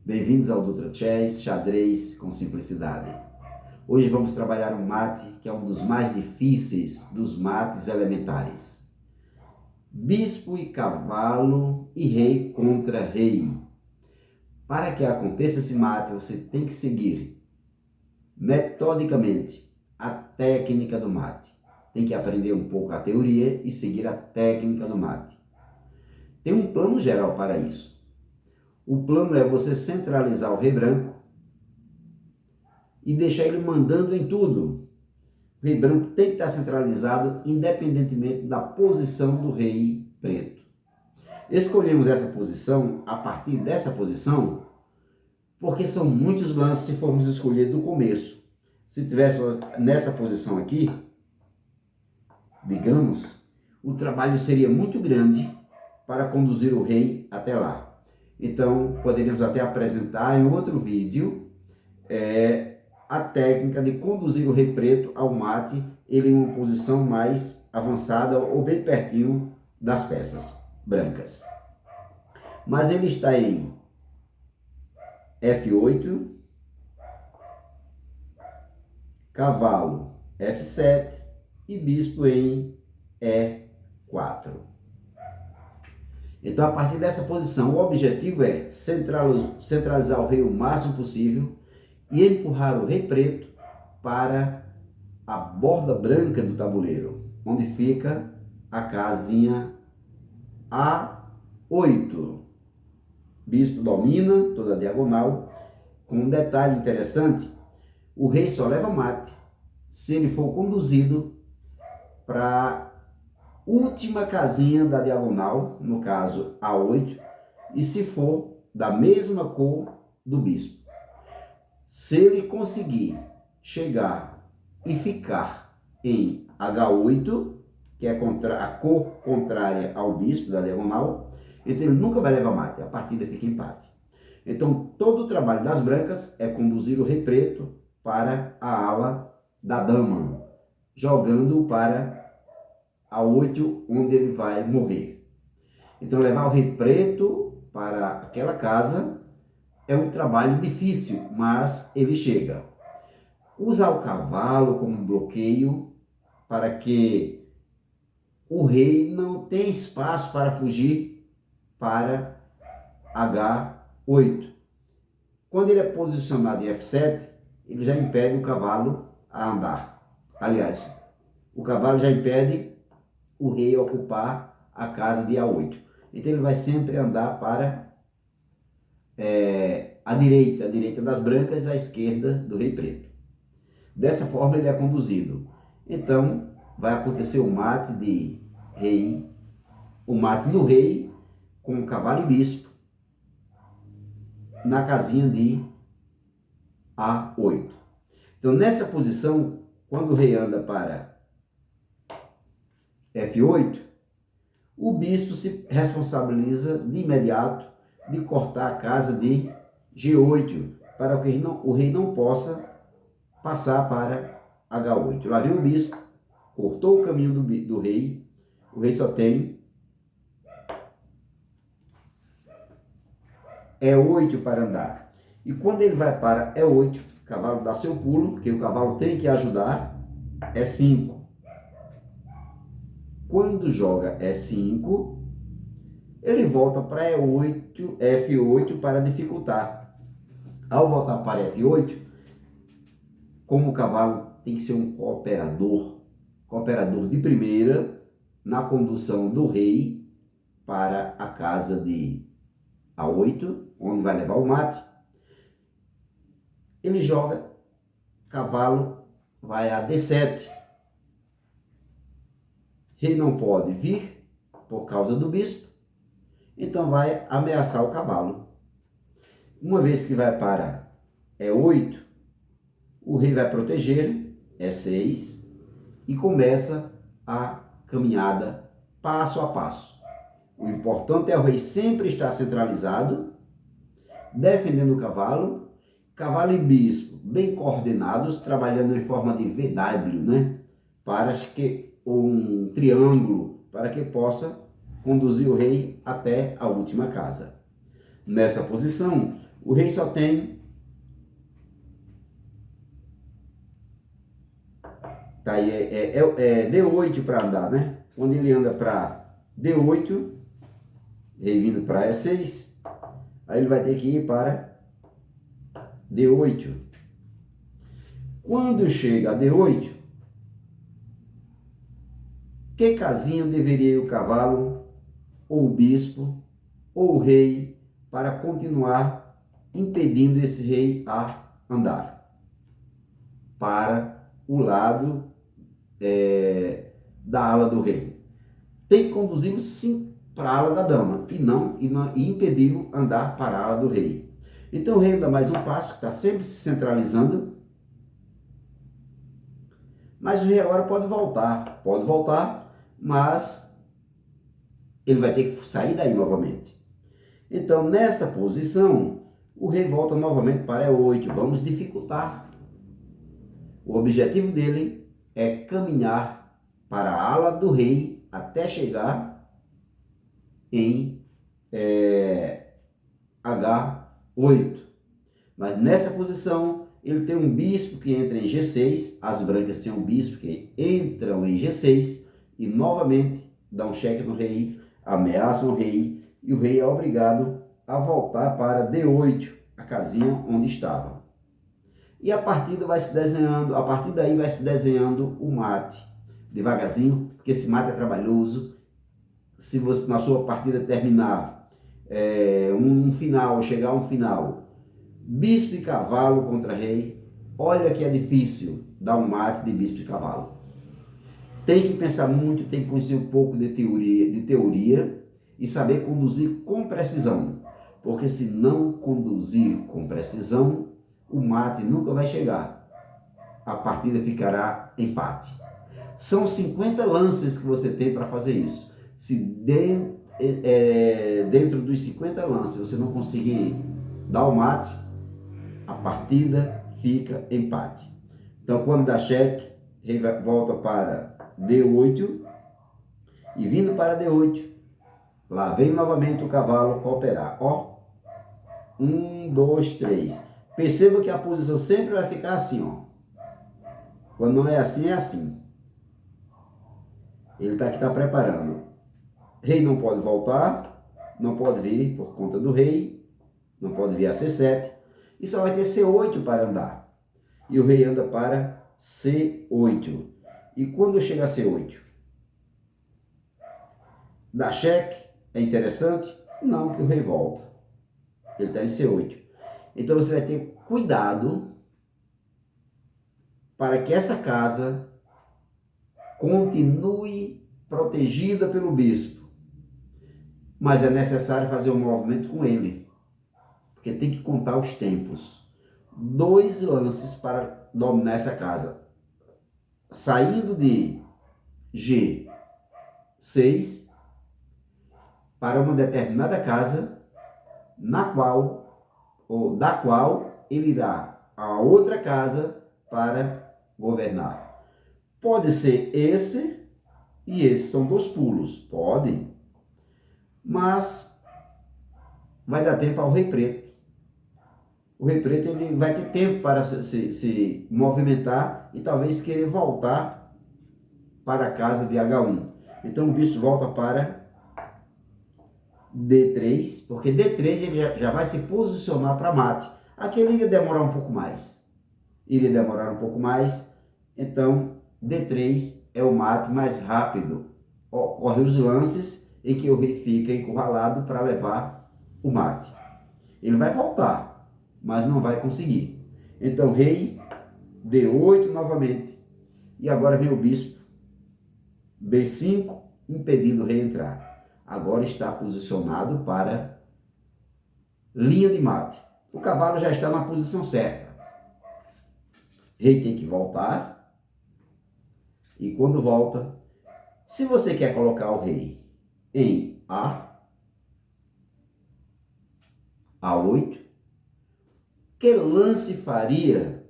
Bem-vindos ao Dutra Chess, xadrez com simplicidade. Hoje vamos trabalhar um mate que é um dos mais difíceis dos mates elementares. Bispo e cavalo e rei contra rei. Para que aconteça esse mate, você tem que seguir metodicamente a técnica do mate. Tem que aprender um pouco a teoria e seguir a técnica do mate. Tem um plano geral para isso. O plano é você centralizar o rei branco e deixar ele mandando em tudo. O rei branco tem que estar centralizado independentemente da posição do rei preto. Escolhemos essa posição a partir dessa posição porque são muitos lances se formos escolher do começo. Se tivesse nessa posição aqui, digamos, o trabalho seria muito grande para conduzir o rei até lá. Então, poderíamos até apresentar em outro vídeo a técnica de conduzir o rei preto ao mate, ele em uma posição mais avançada ou bem pertinho das peças brancas. Mas ele está em F8, cavalo F7 e bispo em E4. Então, a partir dessa posição, o objetivo é centralizar o rei o máximo possível e empurrar o rei preto para a borda branca do tabuleiro, onde fica a casinha A8. Bispo domina toda a diagonal, com um detalhe interessante: o rei só leva mate se ele for conduzido para última casinha da diagonal, no caso A8, e se for da mesma cor do bispo. Se ele conseguir chegar e ficar em H8, que é a cor contrária ao bispo da diagonal, então ele nunca vai levar mate, a partida fica empate. Então todo o trabalho das brancas é conduzir o rei preto para a ala da dama, jogando para A8, onde ele vai morrer. Então, levar o rei preto para aquela casa é um trabalho difícil, mas ele chega. Usar o cavalo como bloqueio para que o rei não tenha espaço para fugir para H8. Quando ele é posicionado em F7, ele já impede o cavalo a andar. Aliás, o cavalo já impede o rei ocupar a casa de A8. Então ele vai sempre andar para a direita das brancas e a esquerda do rei preto. Dessa forma ele é conduzido. Então vai acontecer o mate de rei, o mate no rei com cavalo e bispo na casinha de A8. Então nessa posição, quando o rei anda para F8, o bispo se responsabiliza de imediato de cortar a casa de G8, para que o rei não possa passar para H8. Lá viu o bispo, cortou o caminho do rei, o rei só tem E8 para andar. E quando ele vai para E8, o cavalo dá seu pulo, porque o cavalo tem que ajudar, E5. Quando joga E5, ele volta para F8 para dificultar. Ao voltar para F8, como o cavalo tem que ser um cooperador de primeira na condução do rei para a casa de A8, onde vai levar o mate, ele joga, cavalo vai a D7. Rei não pode vir por causa do bispo, então vai ameaçar o cavalo. Uma vez que vai para E8, o rei vai proteger, E6, e começa a caminhada passo a passo. O importante é o rei sempre estar centralizado, defendendo o cavalo, cavalo e bispo bem coordenados, trabalhando em forma de VW, né? Para que um triângulo, para que possa conduzir o rei até a última casa. Nessa posição, O rei só tem, tá aí, D8 para andar, né? Quando ele anda para D8, rei vindo para E6, aí ele vai ter que ir para D8. Quando chega a D8, que casinha deveria ir o cavalo, ou o bispo, ou o rei, para continuar impedindo esse rei a andar? Para o lado da ala do rei. Tem que conduzi-lo sim para a ala da dama e impedi-lo andar para a ala do rei. Então o rei anda mais um passo, que está sempre se centralizando, mas o rei agora pode voltar, mas ele vai ter que sair daí novamente. Então nessa posição, o rei volta novamente para E8, vamos dificultar. O objetivo dele é caminhar para a ala do rei até chegar em H8. Mas nessa posição, ele tem um bispo que entra em G6, as brancas têm um bispo que entram em G6 e novamente dá um cheque no rei, ameaçam o rei e o rei é obrigado a voltar para D8, a casinha onde estava. E a partida vai se desenhando, a partir daí vai se desenhando o mate, devagarzinho, porque esse mate é trabalhoso. Se você na sua partida terminar chegar a um final, bispo e cavalo contra rei, olha que é difícil dar um mate de bispo e cavalo. Tem que pensar muito, tem que conhecer um pouco de teoria e saber conduzir com precisão, porque se não conduzir com precisão, o mate nunca vai chegar. A partida ficará empate. São 50 lances que você tem para fazer isso. Se dentro dos 50 lances você não conseguir dar o mate, a partida fica empate. Então quando dá cheque, rei volta para D8 e vindo para D8, lá vem novamente o cavalo cooperar. Ó, 1, 2, 3. Perceba que a posição sempre vai ficar assim, ó. Quando não é assim, é assim. Ele está preparando. Rei não pode voltar, não pode vir por conta do rei, não pode vir a C7, e só vai ter C8 para andar. E o rei anda para C8. E quando chega a C8? Dá cheque? É interessante? Não, que o rei volta. Ele está em C8. Então você vai ter cuidado para que essa casa continue protegida pelo bispo. Mas é necessário fazer um movimento com ele, porque tem que contar os tempos. 2 lances para dominar essa casa. Saindo de G6 para uma determinada casa, da qual ele irá a outra casa para governar. Pode ser esse e esse, são 2 pulos, pode, mas vai dar tempo ao rei preto. O rei preto ele vai ter tempo para se movimentar e talvez querer voltar para a casa de H1. Então o bispo volta para D3, porque D3 ele já vai se posicionar para mate. Aqui ele iria demorar um pouco mais. Então D3 é o mate mais rápido. Ocorre os lances em que o rei fica encurralado para levar o mate. Ele vai voltar, mas não vai conseguir. Então rei D8 novamente. E agora vem o bispo B5, impedindo o rei entrar. Agora está posicionado para linha de mate. O cavalo já está na posição certa. Rei tem que voltar. E quando volta, se você quer colocar o rei em A8, que lance faria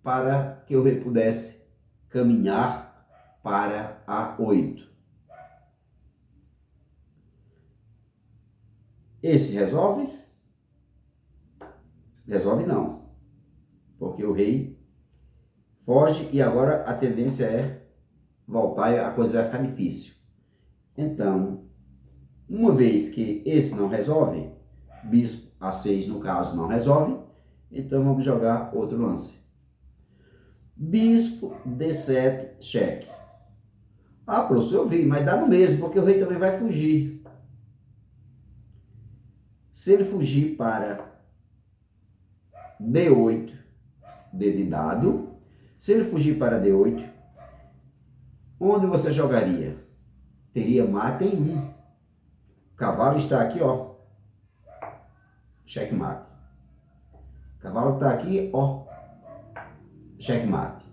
para que o rei pudesse caminhar para A8? Esse resolve? Resolve não, porque o rei foge e agora a tendência é voltar e a coisa vai ficar difícil. Então, uma vez que esse não resolve, bispo A6 no caso não resolve, então vamos jogar outro lance. Bispo D7, cheque. Ah, professor, eu vi, mas dá no mesmo, porque o rei também vai fugir. Se ele fugir para D8, D de dado, se ele fugir para D8, onde você jogaria? Teria mate em 1. O cavalo está aqui, ó. Checkmate. O cavalo está aqui, ó. Checkmate.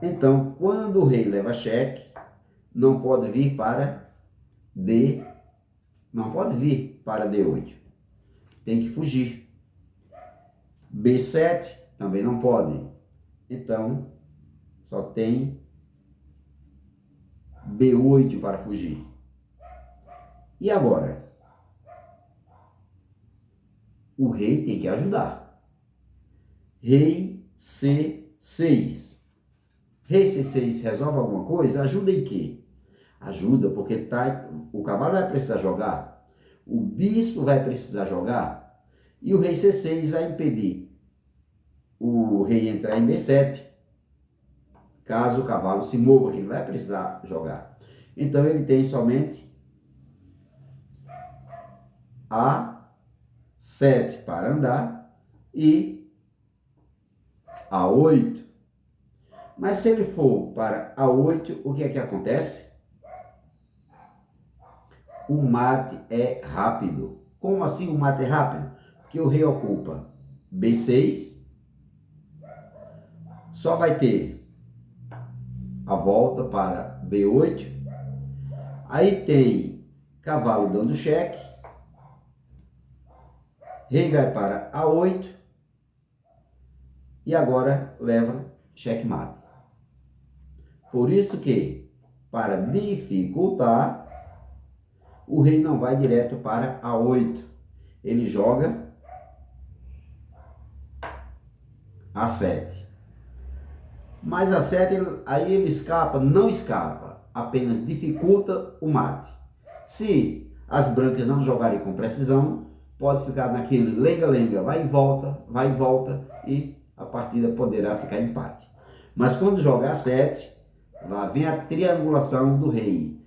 Então, quando o rei leva cheque, não pode vir para não pode vir para D8. Tem que fugir. B7 também não pode. Então, só tem B8 para fugir. E agora? O rei tem que ajudar. Rei C6. Rei C6 resolve alguma coisa? Ajuda em quê? Ajuda porque o cavalo vai precisar jogar, o bispo vai precisar jogar e o rei C6 vai impedir o rei entrar em B7, caso o cavalo se mova, que ele vai precisar jogar. Então ele tem somente A7 para andar e A8. Mas se ele for para A8, o que é que acontece? O mate é rápido. Como assim o mate é rápido? Porque o rei ocupa B6, só vai ter a volta para B8, aí tem cavalo dando cheque, rei vai para A8 e agora leva checkmate. Por isso que, para dificultar, o rei não vai direto para A8. Ele joga A7. Mas A7, aí ele escapa? Não escapa. Apenas dificulta o mate. Se as brancas não jogarem com precisão, pode ficar naquele lenga-lenga, vai e volta, e a partida poderá ficar empate. Mas quando joga A7, lá vem a triangulação do rei.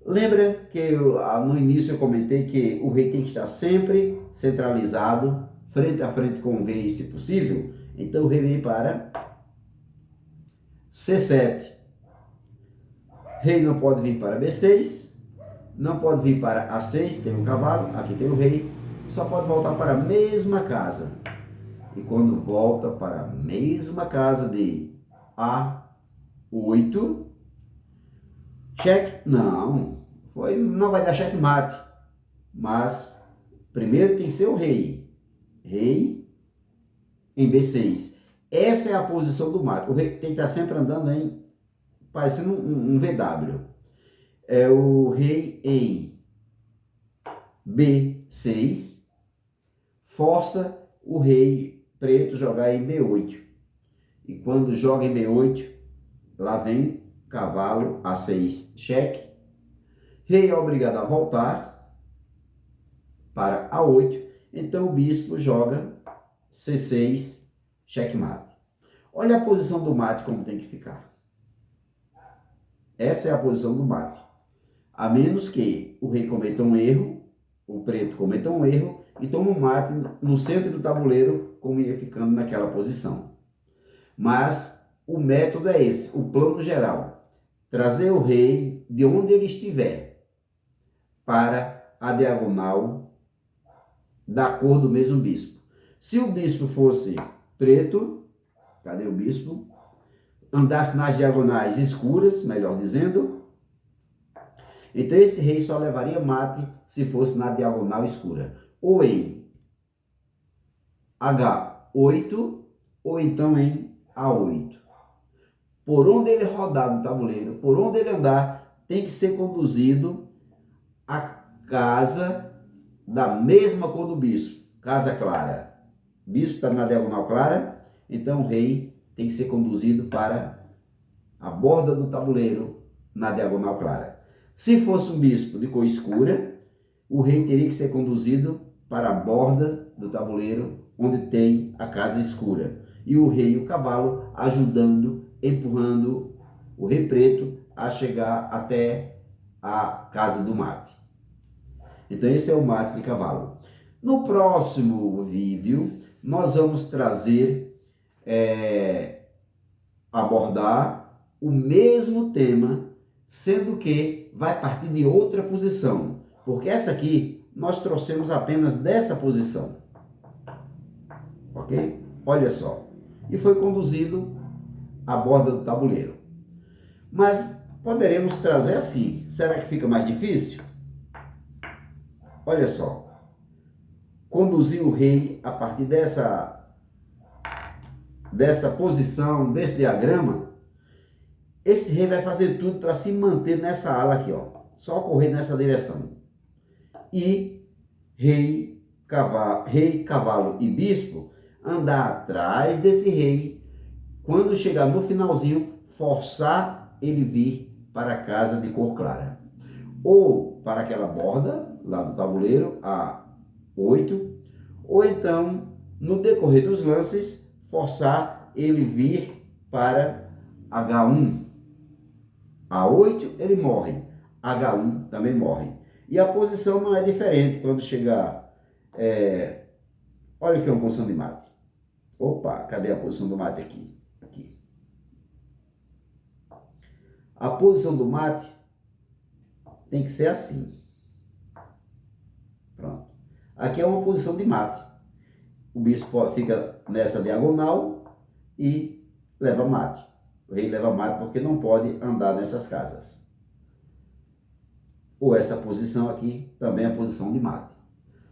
Lembra que no início eu comentei que o rei tem que estar sempre centralizado, frente a frente com o rei, se possível? Então o rei vem para C7. Rei não pode vir para B6, não pode vir para A6, tem o cavalo, aqui tem o rei, só pode voltar para a mesma casa. E quando volta para a mesma casa de A8, cheque? Não, não vai dar checkmate, mas primeiro tem que ser o rei. Rei em B6. Essa é a posição do mate. O rei tem que estar sempre andando parecendo um VW. É o rei em B6, força o rei preto jogar em B8. E quando joga em B8, lá vem cavalo A6, cheque. Rei é obrigado a voltar para A8, então o bispo joga C6, checkmate. Olha a posição do mate como tem que ficar. Essa é a posição do mate. A menos que o rei cometa um erro, o preto cometa um erro e toma um mate no centro do tabuleiro, como ia ficando naquela posição. Mas o método é esse, o plano geral. Trazer o rei de onde ele estiver para a diagonal da cor do mesmo bispo. Se o bispo fosse preto, cadê o bispo? Andasse nas diagonais escuras, melhor dizendo, então esse rei só levaria mate se fosse na diagonal escura. Ou em H8, ou então em A8. Por onde ele rodar no tabuleiro, por onde ele andar, tem que ser conduzido a casa da mesma cor do bispo. Casa clara, bispo está na diagonal clara, então o rei tem que ser conduzido para a borda do tabuleiro na diagonal clara. Se fosse um bispo de cor escura, o rei teria que ser conduzido para a borda do tabuleiro onde tem a casa escura. E o rei e o cavalo ajudando, empurrando o rei preto a chegar até a casa do mate. Então esse é o mate de cavalo. No próximo vídeo nós vamos trazer, abordar o mesmo tema, sendo que vai partir de outra posição, porque essa aqui nós trouxemos apenas dessa posição, ok? Olha só, e foi conduzido à borda do tabuleiro. Mas poderemos trazer assim, será que fica mais difícil? Olha só, conduzir o rei a partir dessa posição, desse diagrama. Esse rei vai fazer tudo para se manter nessa ala aqui, ó. Só correr nessa direção. E rei, cavalo e bispo andar atrás desse rei. Quando chegar no finalzinho, forçar ele vir para a casa de cor clara. Ou para aquela borda lá do tabuleiro, A8. Ou então, no decorrer dos lances, forçar ele vir para H1. A8 ele morre, H1 também morre. E a posição não é diferente quando chegar... olha aqui uma posição de mate. Opa, cadê a posição do mate aqui? Aqui. A posição do mate tem que ser assim. Pronto. Aqui é uma posição de mate. O bispo fica nessa diagonal e leva mate. O rei leva mate porque não pode andar nessas casas. Ou essa posição aqui também é a posição de mate.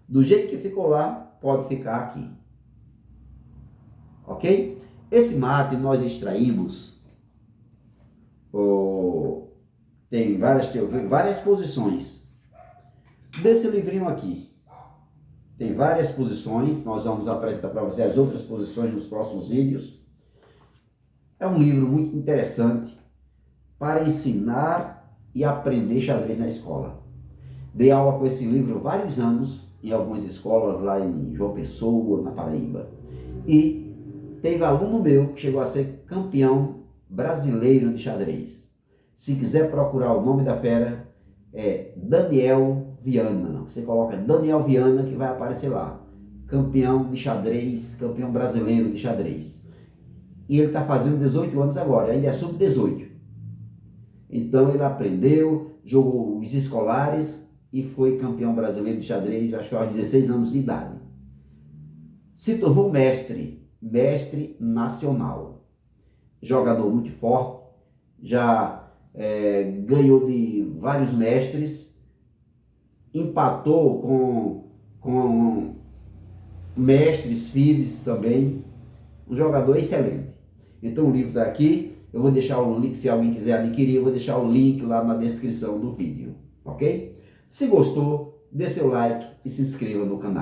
Do jeito que ficou lá, pode ficar aqui. Ok? Esse mate nós extraímos, tem várias posições desse livrinho aqui. Tem várias posições, nós vamos apresentar para você as outras posições nos próximos vídeos. É um livro muito interessante para ensinar e aprender xadrez na escola. Dei aula com esse livro vários anos em algumas escolas lá em João Pessoa, na Paraíba. E teve aluno meu que chegou a ser campeão brasileiro de xadrez. Se quiser procurar o nome da fera, é Daniel Viana. Você coloca Daniel Viana que vai aparecer lá. Campeão de xadrez, campeão brasileiro de xadrez. E ele está fazendo 18 anos agora, ainda é sub-18. Então ele aprendeu, jogou os escolares e foi campeão brasileiro de xadrez, acho que aos 16 anos de idade. Se tornou mestre nacional. Jogador muito forte, já ganhou de vários mestres, empatou com mestres, filhos também. Um jogador excelente. Então o livro está aqui, eu vou deixar o link, se alguém quiser adquirir, eu vou deixar o link lá na descrição do vídeo, ok? Se gostou, dê seu like e se inscreva no canal.